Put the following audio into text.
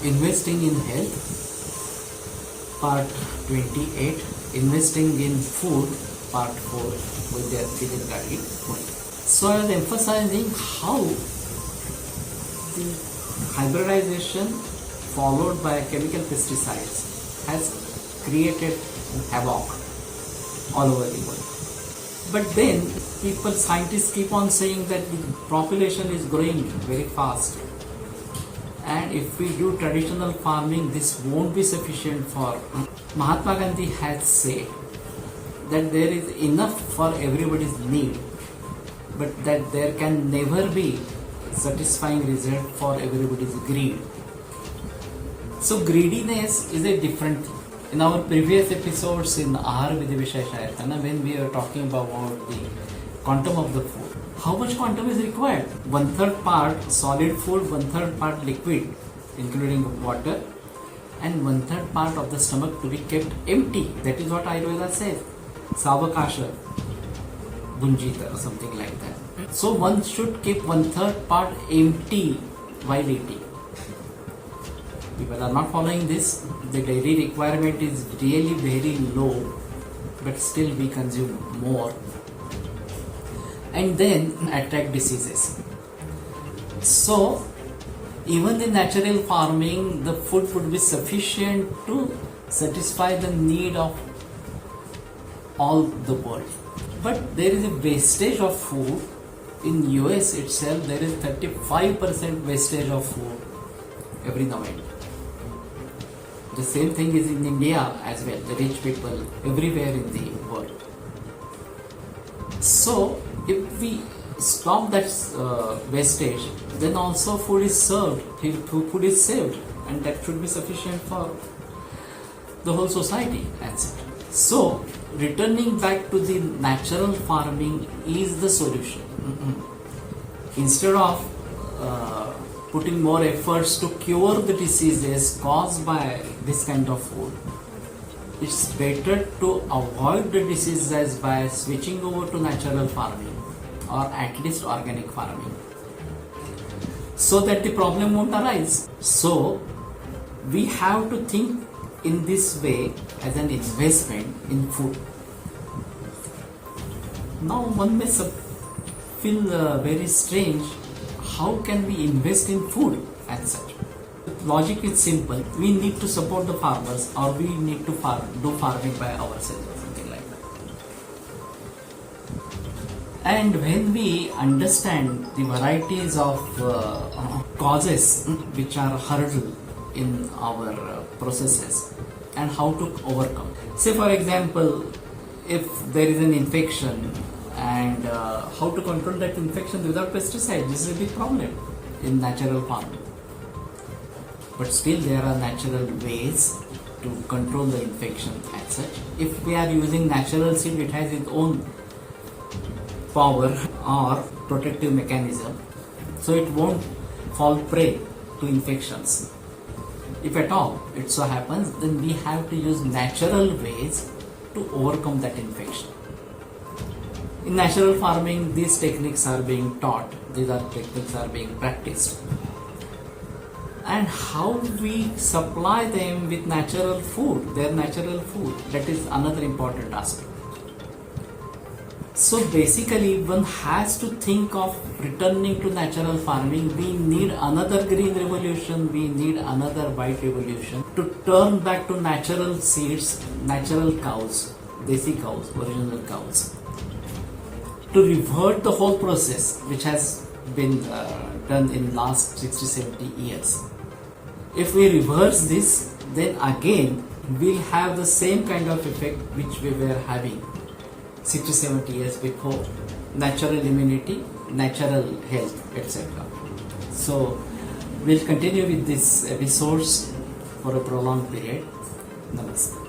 Investing in health, part 28, investing in food, part 4 with Dr.Dilip Gadgil. So I was emphasizing how the hybridization followed by chemical pesticides has created havoc all over the world. But then scientists keep on saying that the population is growing very fast. And if we do traditional farming, this won't be sufficient for. Mahatma Gandhi has said that there is enough for everybody's need, but that there can never be satisfying result for everybody's greed. So greediness is a different thing. In our previous episodes in Ahar Vidhi Visheshayatana, when we are talking about the quantum of the food, how much quantum is required? 1/3 part solid food, 1/3 part liquid, including water, and 1/3 part of the stomach to be kept empty. That is what Ayurveda says. Savakasha Bunjita or something like that. So one should keep 1/3 part empty while eating. People are not following this. The daily requirement is really very low, but still we consume more and then attract diseases. So even in natural farming, the food would be sufficient to satisfy the need of all the world. But there is a wastage of food. In US itself, there is 35% wastage of food every now and then. The same thing is in India as well, the rich people everywhere in the world. So if we stop that wastage, then also food is saved, and that should be sufficient for the whole society. That's it. So returning back to the natural farming is the solution. Instead of putting more efforts to cure the diseases caused by this kind of food, it's better to avoid the diseases by switching over to natural farming or at least organic farming, so that the problem won't arise. So we have to think in this way as an investment in food. Now one may feel very strange. How can we invest in food as such? The logic is simple. We need to support the farmers, or we need to do farming by ourselves or something like that. And when we understand the varieties of causes which are hurdle in our processes and how to overcome. Say for example, if there is an infection, and how to control that infection without pesticide. This is a big problem in natural farming. But still there are natural ways to control the infection as such. If we are using natural seed, it has its own power or protective mechanism, so it won't fall prey to infections. If at all it so happens, then we have to use natural ways to overcome that infection. In natural farming, these techniques are being taught, these techniques are being practiced. And how we supply them with natural food, their natural food, that is another important aspect. So basically, one has to think of returning to natural farming. We need another green revolution, we need another white revolution to turn back to natural seeds, natural cows, desi cows, original cows, to revert the whole process which has been done in last 60-70 years. If we reverse this, then again we'll have the same kind of effect which we were having 60-70 years before. Natural immunity, natural health, etc. So we'll continue with these episodes for a prolonged period. Namaste.